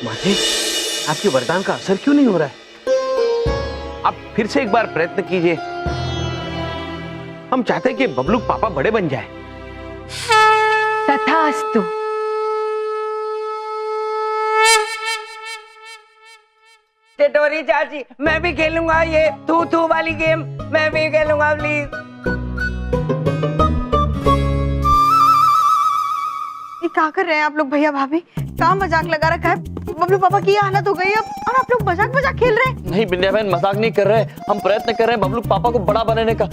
माते, आपके वरदान का असर क्यों नहीं हो रहा है? आप फिर से एक बार प्रयत्न कीजिए। हम चाहते हैं कि बबलू पापा बड़े बन जाए। तथास्तु। टिटोरी चाची, मैं भी खेलूंगा ये थू थू वाली गेम, मैं भी खेलूंगा प्लीज। ये क्या कर रहे हैं आप लोग भैया भाभी? क्या मजाक लगा रखा है? बबलू पापा की हालत हो गई अब और आप लोग मजाक मजाक खेल रहे हैं। नहीं बिंदिया बहन, मजाक नहीं कर रहे, हम प्रयत्न कर रहे हैं बबलू पापा को बड़ा बनाने का।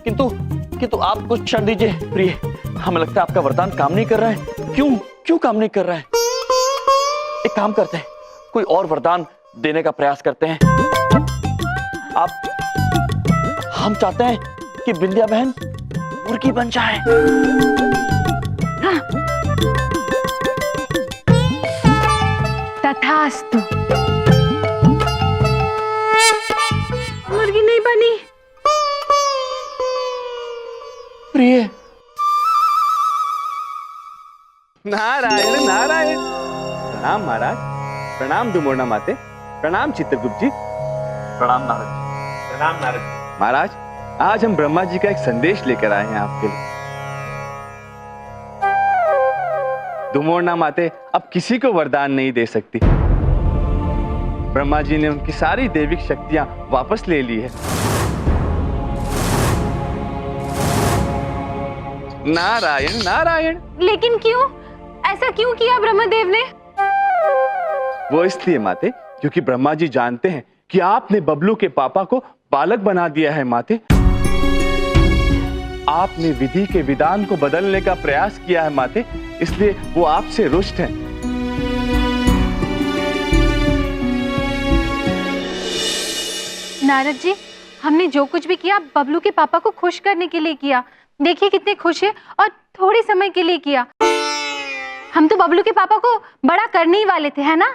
किंतु आप कुछ क्षण दीजिए प्रिय, हमें लगता है आपका वरदान काम नहीं कर रहा है। क्यों काम नहीं कर रहा है? एक काम करते हैं, कोई और वरदान देने का प्रयास करते हैं। हम चाहते हैं कि बिंदिया बहन मुर्गी बन जाए। हाँ। तथास्तु। मुर्गी नहीं बनी। प्रिय, नारायण नारायण। प्रणाम महाराज, प्रणाम दुमोना माते, प्रणाम चित्रगुप्त जी। प्रणाम नारद जी। प्रणाम नारद जी। महाराज, आज हम ब्रह्मा जी का एक संदेश लेकर आए हैं आपके लिए। दुमोना माते अब किसी को वरदान नहीं दे सकती। ब्रह्मा जी ने उनकी सारी दैविक शक्तियां वापस ले ली है। नारायण नारायण। लेकिन क्यों? ऐसा क्यों किया ब्रह्मदेव ने? वो इसलिए माते क्योंकि ब्रह्मा जी जानते हैं कि आपने बबलू के पापा को बालक बना दिया है माते। आपने विधि के विधान को बदलने का प्रयास किया है माते, इसलिए वो आपसे रुष्ट हैं। नारद जी, हमने जो कुछ भी किया बबलू के पापा को खुश करने के लिए किया। देखिए कितने खुश है, और थोड़े समय के लिए किया। हम तो बबलू के पापा को बड़ा करने ही वाले थे, है ना?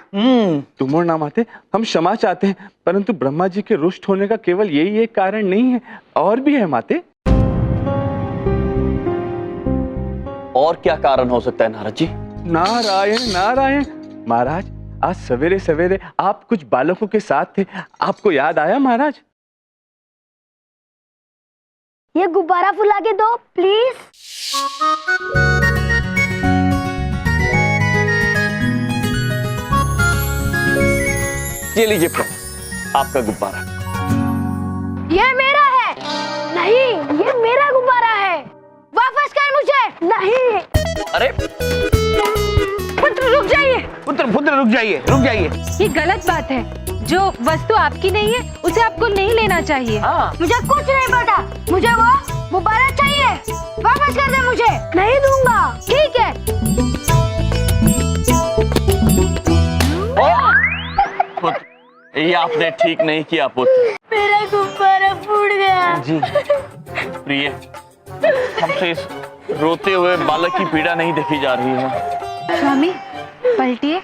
तुम ना माते, हम क्षमा चाहते हैं, परंतु ब्रह्मा जी के रुष्ट होने का केवल यही एक कारण नहीं है, और भी है माते। और क्या कारण हो सकता है नारद जी? नारायण नारायण। महाराज, आज सवेरे सवेरे आप कुछ बालकों के साथ थे, आपको याद आया महाराज? ये गुब्बारा फुला के दो प्लीज। ये लीजिए आपका गुब्बारा। ये मेरा है। नहीं, ये मेरा गुब्बारा है। वापस कर मुझे। नहीं। अरे पुत्र रुक जाइए। पुत्र रुक जाइए। ये गलत बात है। जो वस्तु आपकी नहीं है उसे आपको नहीं लेना चाहिए। मुझे कुछ नहीं पता, मुझे वो गुब्बारा चाहिए। वापस कर दे मुझे। नहीं दूंगा। ठीक है। पुत्र, ये आपने ठीक नहीं किया पुत्र। मेरा गुब्बारा फूट गया। जी प्रिय, हमसे इस रोते हुए बालक की पीड़ा नहीं देखी जा रही है। स्वामी पलटिए।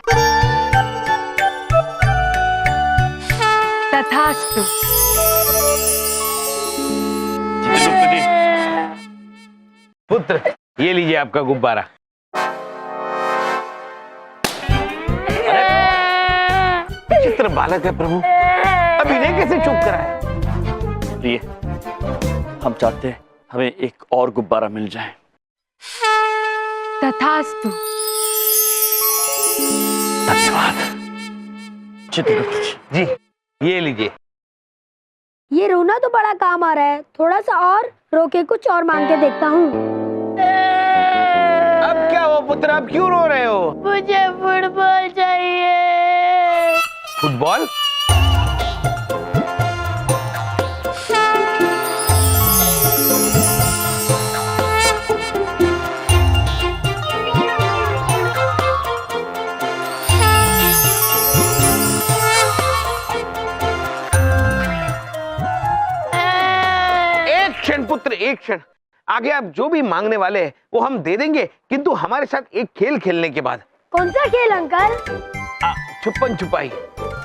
तथास्तु। पुत्र, ये लीजिए आपका गुब्बारा। चित्र बालक है प्रभु, अभी इन्हें कैसे चुप कराए? प्रिय, हम चाहते हैं हमें एक और गुब्बारा मिल जाए। तथास्तु। धन्यवाद चित्रगुप्त जी। ये लीजिए। ये रोना तो बड़ा काम आ रहा है, थोड़ा सा और रो के कुछ और मांग के देखता हूँ। अब क्या हो पुत्र, अब क्यों रो रहे हो? मुझे फुटबॉल चाहिए। फुटबॉल? पुत्र एक क्षण, आगे आप जो भी मांगने वाले हैं वो हम दे देंगे, किंतु हमारे साथ एक खेल खेलने के बाद। कौन सा खेल अंकल? छुपन छुपाई।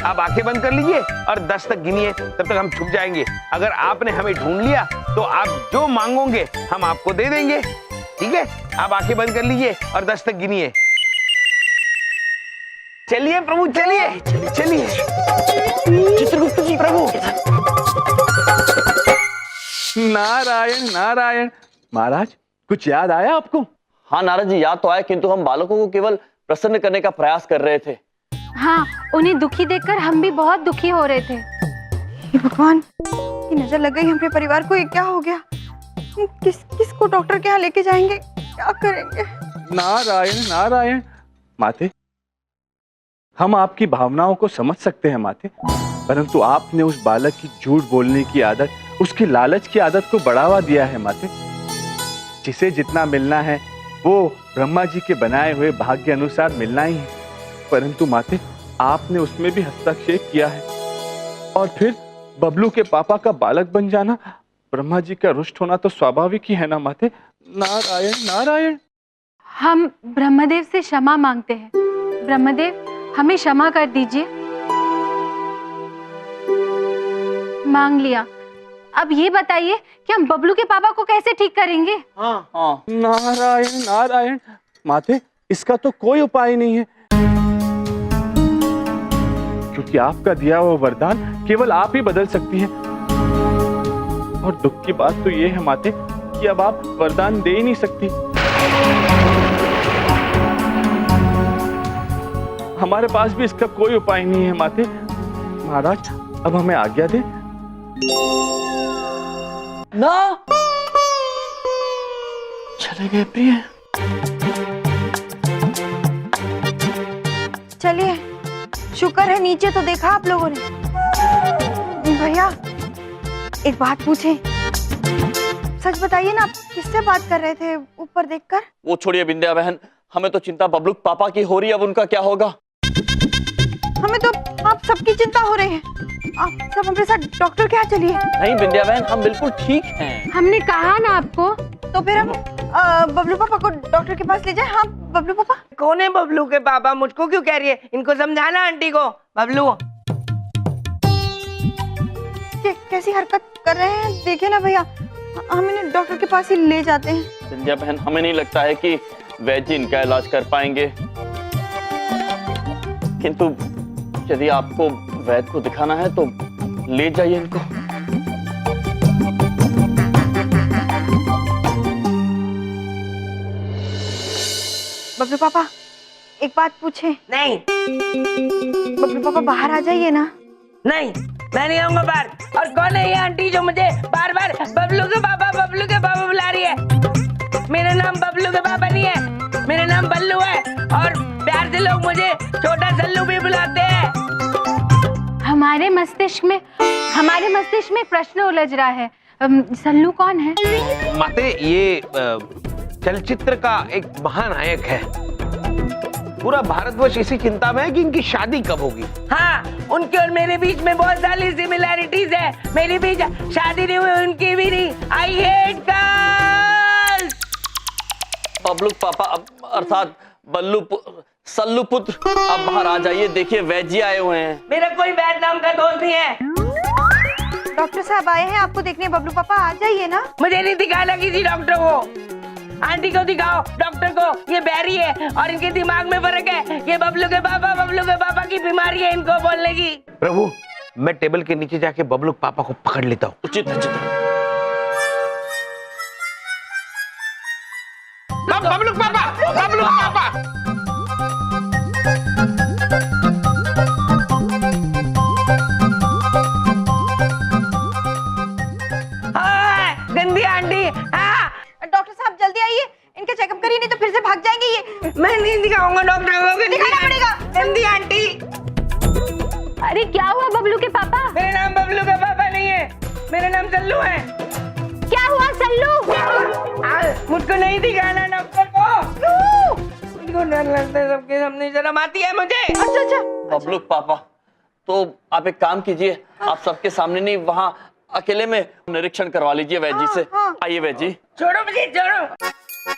आप आंखें बंद कर लीजिए और 10 तक गिनिए, तब तक हम छुप जाएंगे। अगर आपने हमें ढूंढ लिया तो आप जो मांगोगे हम आपको दे देंगे, ठीक है? आप आंखें बंद कर लीजिए और 10 तक गिनिए। चलिए प्रभु चलिए चलिए। चित्रगुप्त जी प्रभु। नारायण नारायण। महाराज कुछ याद आया आपको? हाँ नारद जी, याद तो आया, किंतु हम बालकों को केवल प्रसन्न करने का प्रयास कर रहे थे। हाँ, उन्हें दुखी देखकर हम भी बहुत दुखी हो रहे थे। हे भगवान, ये नजर लग गई हमारे परिवार को। ये क्या हो गया? किसको डॉक्टर के यहाँ लेके जाएंगे? क्या करेंगे? नारायण नारायण। माते, हम आपकी भावनाओं को समझ सकते हैं माते, परंतु आपने उस बालक की झूठ बोलने की आदत, उसकी लालच की आदत को बढ़ावा दिया है माते। जिसे जितना मिलना है वो ब्रह्मा जी के बनाए हुए भाग्य अनुसार मिलना ही है, परंतु माते आपने उसमें भी हस्तक्षेप किया है। और फिर बबलू के पापा का बालक बन जाना, ब्रह्मा जी का रुष्ट होना तो स्वाभाविक ही है ना माते। नारायण नारायण। हम ब्रह्मदेव से क्षमा मांगते हैं। ब्रह्मदेव, हमें क्षमा कर दीजिए। मांग लिया। अब ये बताइए कि हम बबलू के पापा को कैसे ठीक करेंगे? हाँ। नारायण नारायण। माते, इसका तो कोई उपाय नहीं है, क्योंकि आपका दिया हुआ वरदान केवल आप ही बदल सकती हैं। और दुख की बात तो ये है माते कि अब आप वरदान दे ही नहीं सकती। हमारे पास भी इसका कोई उपाय नहीं है माते। महाराज, अब हमें आज्ञा दे। ना चले गए प्रिय। चलिए, शुक्र है नीचे तो देखा आप लोगों ने। भैया, एक बात पूछे, सच बताइए ना, आप किससे बात कर रहे थे ऊपर देखकर? वो छोड़िए विंध्या बहन, हमें तो चिंता बबलू पापा की हो रही है, अब उनका क्या होगा? हमें तो आप सबकी चिंता हो रही है। आप सब हमारे साथ डॉक्टर के यहाँ चलिए। नहीं विंध्या बहन, हम बिल्कुल ठीक हैं। हमने कहा ना आपको। तो फिर हम बबलू पापा को डॉक्टर के पास ले जाए। हाँ बबलू पापा। कौन है बबलू के पापा? मुझको क्यों कह रही है? इनको समझाना आंटी को। बबलू कैसी हरकत कर रहे हैं, देखिए ना भैया। हम इन्हें डॉक्टर के पास ही ले जाते हैं। विंध्या बहन, हमें नहीं लगता है कि वैद्य जी इनका इलाज कर पाएंगे, किंतु यदि आपको वैद्य को दिखाना है तो ले जाइए इनको। बबलू पापा, एक बात पूछे? नहीं बबलू पापा बाहर आ जाइए ना। नहीं, मैं नहीं आऊंगा बाहर। और कौन है ये आंटी जो मुझे बार बार बबलू के पापा बुला रही है? मेरा नाम बबलू के पापा नहीं है, मेरा नाम बल्लू है। और प्यार से लोग मुझे छोटा सल्लू भी बुलाते हैं। हमारे मस्तिष्क में एक प्रश्न उलझ रहा है। सल्लू कौन है? माते, ये चलचित्र का एक महानायक है। पूरा भारतवर्ष इसी चिंता में है कि इनकी शादी कब होगी। हाँ, उनके और मेरे बीच में बहुत सारी सिमिलैरिटीज है। मेरे बीच शादी नहीं हुई, उनकी भी नहीं। I hate girls. बबलू पापा, अर्थात सल्लू पुत्र, अब बाहर आ जाइए। देखिए वैद्य जी आए हुए हैं। मेरा कोई वैद्य नाम का दोस्त नहीं है। डॉक्टर साहब आए हैं आपको देखने। बबलू पापा आ जाइए ना। मुझे नहीं दिखाना किसी डॉक्टर को। आंटी को दिखाओ डॉक्टर को। ये बैरी है और इनके दिमाग में फर्क है। ये बबलू के पापा की बीमारी है इनको बोलने की। प्रभु, मैं टेबल के नीचे जाके बबलू पापा को पकड़ लेता हूँ। उचित है, उचित है। बबलू पापा, बबलू पापा। गंदी आंटी। हाँ, डॉक्टर साहब जल्दी आइए, इनका चेकअप करिए, नहीं तो फिर से भाग जाएंगे ये। मैं नहीं दिखाऊंगा डॉक्टर को। दिखाना पड़ेगा। गंदी आंटी। अरे क्या हुआ बबलू के पापा? मेरा नाम बबलू का पापा नहीं है, मेरा नाम सल्लू है। क्या हुआ सल्लू? मुझको नहीं दिखाना डॉक्टर को। मुझको डर लगता है, सबके सामने शर्म आती है मुझे। अच्छा। बबलू पापा, तो आप एक काम कीजिए, आप सबके सामने नहीं, वहाँ अकेले में निरीक्षण करवा लीजिए वैद्य जी से। आइए वैद्य जी। छोड़ो मुझे, छोड़ो।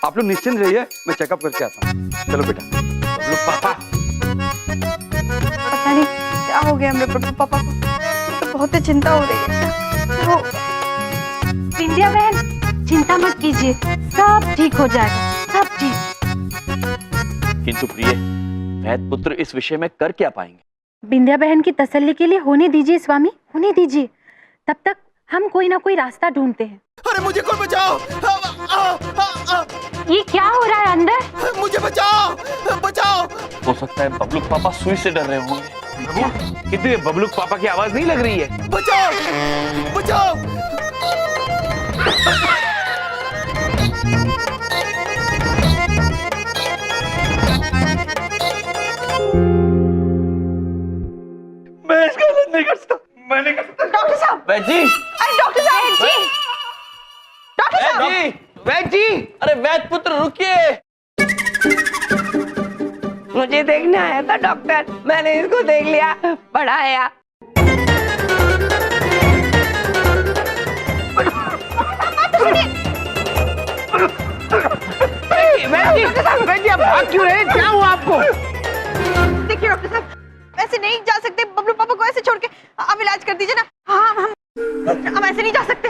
आप लोग निश्चिंत रहिए, मैं चेकअप करके आता हूँ। चलो बेटा। बबलू पापा, पता नहीं क्या हो गया मेरे बबलू पापा को, तो बहुत ही चिंता हो रही है। विंध्या बहन, चिंता मत कीजिए, सब ठीक हो जाएगा, सब ठीक। किंतु प्रिय, वैद पुत्र इस विषय में कर क्या पाएंगे? बिंदिया बहन की तसल्ली के लिए होने दीजिए स्वामी, होने दीजिए। तब तक हम कोई ना कोई रास्ता ढूंढते हैं। अरे मुझे कोई बचाओ! ये क्या हो रहा है अंदर? मुझे बचाओ! बचाओ! हो सकता है बबलू पापा सुई से डर रहे होंगे। प्रभु, कितने बबलूक पापा की आवाज नहीं लग रही है? बचाओ! बचाओ! मैं इसका इलाज नहीं कर सकता, मैं नहीं कर सकता। डॉक्टर साहब, वैद जी, अरे डॉक्टर साहब जी, डॉक्टर साहब, वैद जी, वैद जी, अरे वैद पुत्र रुकिए। मुझे देखने आया था डॉक्टर, मैंने इसको देख लिया, पढ़ाया। वैद जी, आप भाग क्यों रहे हैं? क्या हुआ आपको? देखिए डॉक्टर साहब, ऐसे नहीं जा सकते, बबलू पापा को ऐसे छोड़ के आप इलाज कर दीजिए ना। हाँ, हम ऐसे नहीं जा सकते।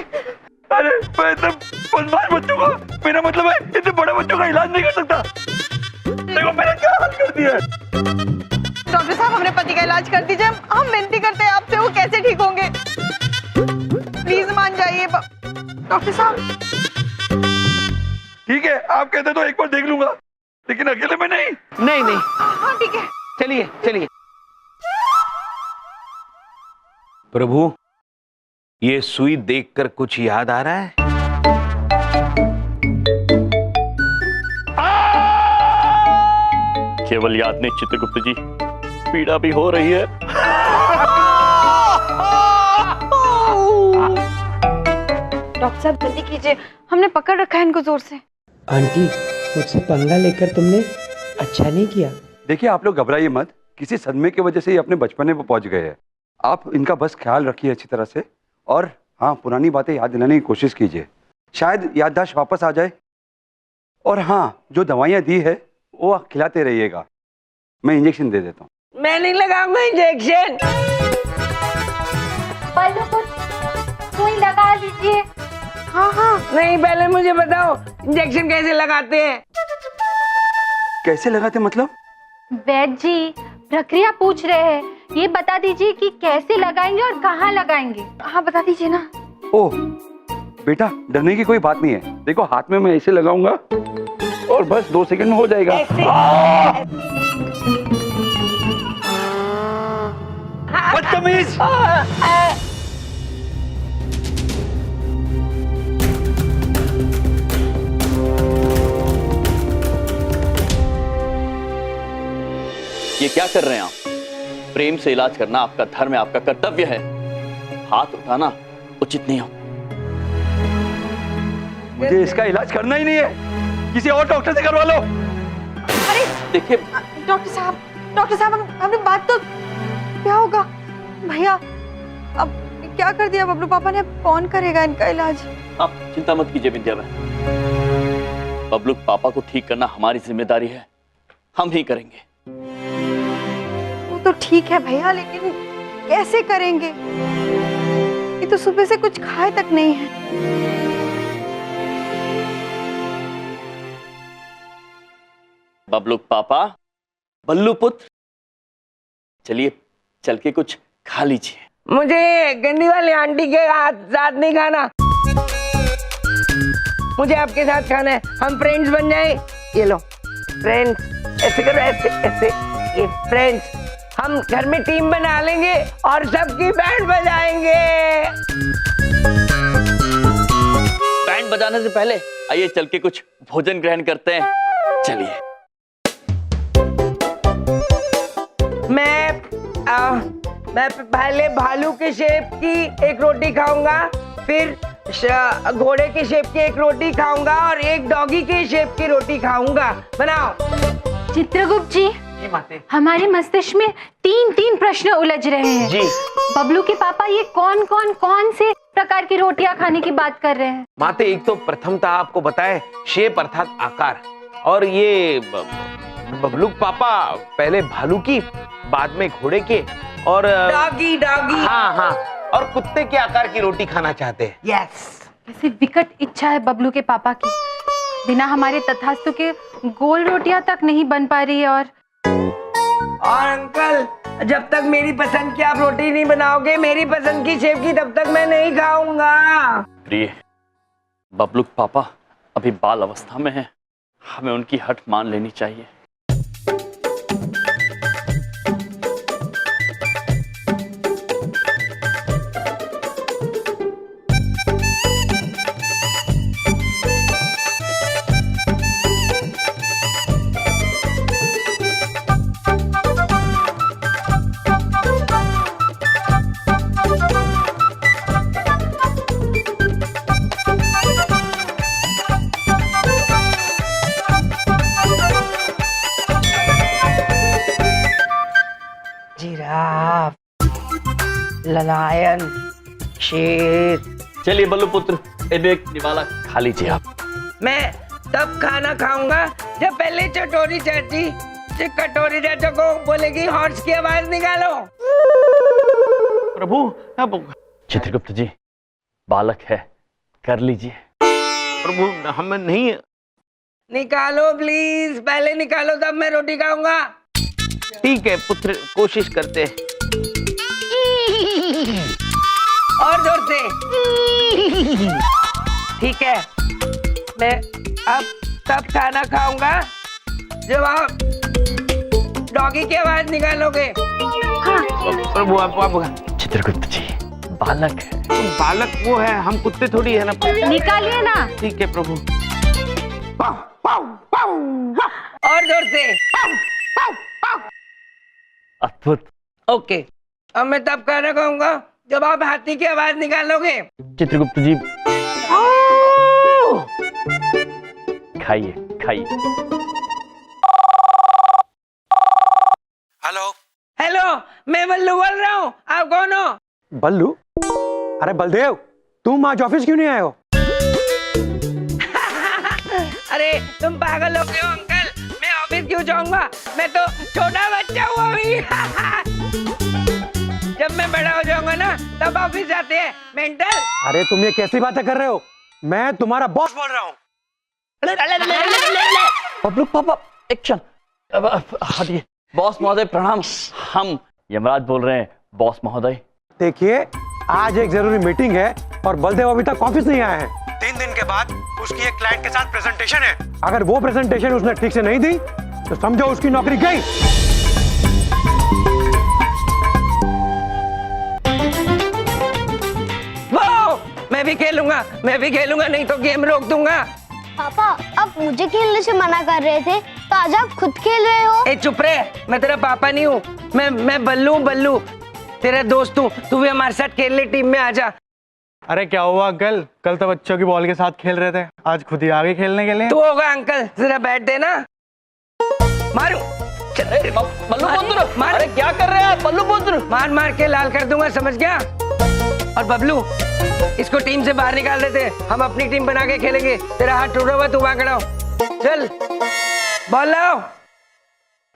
अरे मैं तो बदमाश बच्चों का, मेरा मतलब है इतने बड़े बच्चों का इलाज नहीं कर सकता। देखो मैंने क्या हाल कर दिया है। डॉक्टर साहब, हमारे पति का इलाज कर दीजिए, हम विनती करते हैं आपसे, वो कैसे ठीक होंगे? प्लीज मान जाइए डॉक्टर साहब। ठीक है, आप कहते तो एक बार देख लूंगा, लेकिन अकेले में नहीं। नहीं नहीं, हाँ ठीक है। चलिए चलिए। प्रभु, ये सुई देखकर कुछ याद आ रहा है? केवल याद नहीं चित्रगुप्त जी, पीड़ा भी हो रही है। डॉक्टर साहब जल्दी कीजिए, हमने पकड़ रखा है इनको जोर से। आंटी, मुझसे पंगा लेकर तुमने अच्छा नहीं किया। देखिए आप लोग घबराइए मत, किसी सदमे की वजह से ही अपने बचपने पर पहुंच गए हैं। आप इनका बस ख्याल रखिए अच्छी तरह से, और हाँ, पुरानी बातें याद दिलाने की कोशिश कीजिए, शायद याददाश्त वापस आ जाए। और हाँ, जो दवाइयाँ दी है वो खिलाते रहिएगा, मैं इंजेक्शन दे देता हूँ। मैं नहीं लगाऊंगा इंजेक्शन। बल्लू को सुई लगा दीजिए। हाँ हाँ, नहीं, पहले मुझे बताओ इंजेक्शन कैसे लगाते हैं? कैसे लगाते मतलब? वैद जी, प्रक्रिया पूछ रहे हैं, ये बता दीजिए कि कैसे लगाएंगे और कहाँ लगाएंगे। हाँ बता दीजिए ना। ओह बेटा, डरने की कोई बात नहीं है। देखो हाथ में मैं ऐसे लगाऊंगा और बस 2 सेकंड में हो जाएगा। बदतमीज! ये क्या कर रहे हैं आप? प्रेम से इलाज करना आपका धर्म है, आपका कर्तव्य है। हाथ उठाना उचित नहीं हो। मुझे इसका इलाज करना ही नहीं है, किसी और डॉक्टर से करवा लो। अरे देखिए डॉक्टर साहब, हमने बात तो, क्या होगा भैया? अब क्या कर दिया बबलू पापा ने, अब कौन करेगा इनका इलाज? आप चिंता मत कीजिए विद्या बहन, बबलू पापा को ठीक करना हमारी जिम्मेदारी है, हम ही करेंगे। वो तो ठीक है भैया, लेकिन कैसे करेंगे? ये तो सुबह से कुछ खाए तक नहीं है। बबलू पापा, बल्लू पुत्र, चलिए चल के कुछ खा लीजिए। मुझे गंदी वाली आंटी के साथ नहीं खाना, मुझे आपके साथ खाना है। हम फ्रेंड्स बन जाए। ये लो फ्रेंड्स, ऐसे करो, ऐसे ऐसे, ये फ्रेंड्स। हम घर में टीम बना लेंगे और सबकी बैंड बजाएंगे। बैंड बजाने से पहले आइए चल के कुछ भोजन ग्रहण करते हैं। चलिए। मैं पहले भालू के शेप की एक रोटी खाऊंगा, फिर घोड़े के शेप की एक रोटी खाऊंगा और एक डॉगी के शेप की रोटी खाऊंगा। बनाओ। चित्रगुप्त जी, हमारे मस्तिष्क में 3 प्रश्न उलझ रहे हैं जी। बबलू के पापा ये कौन से प्रकार की रोटियां खाने की बात कर रहे हैं? माते, एक तो प्रथमतः आपको बताए शेप अर्थात आकार, और ये बबलूक पापा पहले भालू की, बाद में घोड़े के, और डॉगी। हाँ हाँ, और कुत्ते के आकार की रोटी खाना चाहते हैं। यस। कैसे विकट इच्छा है बबलू के पापा की, बिना हमारे तथास्तु के गोल रोटियां तक नहीं बन पा रही है। और और अंकल जब तक मेरी पसंद की आप रोटी नहीं बनाओगे मेरी पसंद की शेफ की तब तक मैं नहीं खाऊंगा। प्रिय, बबलू के पापा अभी बाल अवस्था में हैं, हमें उनकी हट मान लेनी चाहिए। जिराफ, लायन, शेर। चलिए बल्लू पुत्र, एक निवाला खा लीजिए आप। मैं तब खाना खाऊंगा जब पहले चटोरी चाची से कटोरी चाचा को बोलेगी हॉर्स की आवाज निकालो। प्रभु अब चित्रगुप्त जी, बालक है, कर लीजिए। प्रभु हम नहीं। निकालो प्लीज, पहले निकालो तब मैं रोटी खाऊंगा। ठीक है पुत्र, कोशिश करते हैं। और जोर से। ठीक है, मैं अब तब खाना खाऊंगा जब आप डॉगी की आवाज निकालोगे। प्रभु आप चित्रगुप्त जी, बालक है। तो बालक वो है, हम कुत्ते थोड़ी है ना। निकालिए ना। ठीक है प्रभु। और जोर से। अद्भुत। ओके, अब मैं तब खाना खाऊंगा जब आप हाथी की आवाज निकालोगे। चित्रगुप्त जी, खाइए खाइए। हेलो हेलो, मैं बल्लू बोल रहा हूँ, आप कौन हो? बल्लू? अरे बलदेव, तुम आज ऑफिस क्यों नहीं आए हो? अरे तुम पागल हो गए हो अंकल, मैं ऑफिस क्यों जाऊंगा? मैं तो छोटा बच्चा हूँ अभी। जब मैं बड़ा हो जाऊंगा ना तब ऑफिस जाते हैं, मेंटल। अरे तुम ये कैसी बातें कर रहे हो? मैं तुम्हारा बॉस बोल रहा हूँ। बबलू पापा, एक क्षण। हटिए। बॉस महोदय प्रणाम। हम यमराज बोल रहे हैं बॉस महोदय। देखिए, आज एक जरूरी मीटिंग है और बलदेव अभी तक ऑफिस नहीं आया है। 3 दिन के बाद उसकी एक क्लाइंट के साथ प्रेजेंटेशन है। अगर वो प्रेजेंटेशन उसने ठीक से नहीं दी तो समझो उसकी नौकरी गई। वो मैं भी खेलूंगा, नहीं तो गेम रोक दूंगा। पापा, अब मुझे खेलने से मना कर रहे थे तो आज आप खुद खेल रहे हो। ए चुप रहे, मैं तेरा पापा नहीं हूँ। मैं बल्लू तेरा दोस्त हूँ। तू भी हमारे साथ खेलने टीम में आ जा। अरे क्या हुआ अंकल, कल तो बच्चों की बॉल के साथ खेल रहे थे, आज खुद ही आ गए खेलने के लिए। तू होगा अंकल, जरा बैठ देना। मारू। बल्लू पुत्र, मार। अरे क्या कर रहे हैं बल्लू पुत्र? मार के लाल कर दूंगा, समझ गया? और बबलू, इसको टीम से बाहर निकाल देते, हम अपनी टीम बना के खेलेंगे। तेरा हाथ टूटा हुआ, तू वहां खड़ा हो। चल बॉल लाओ।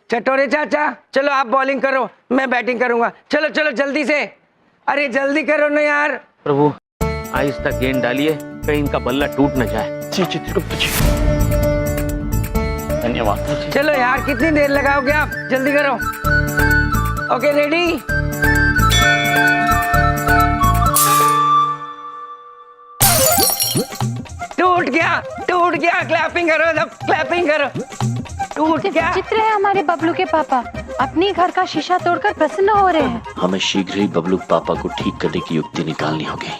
चटोरे चाचा, चलो आप बॉलिंग करो, मैं बैटिंग करूंगा। चलो जल्दी से, अरे जल्दी करो ना यार। प्रभु आहिस्ता गेंद डालिए, कहीं इनका बल्ला टूट न जाए। जी चित्रगुप्त जी, धन्यवाद। चलो यार, कितनी देर लगाओगे आप? जल्दी करो। Okay, ready? टूट गया। क्लैपिंग करो सब, क्लैपिंग करो। टूट गया। विचित्र है हमारे बबलू के पापा, अपनी घर का शीशा तोड़कर प्रसन्न हो रहे हैं। हमें शीघ्र ही बबलू पापा को ठीक करने की युक्ति निकालनी होगी।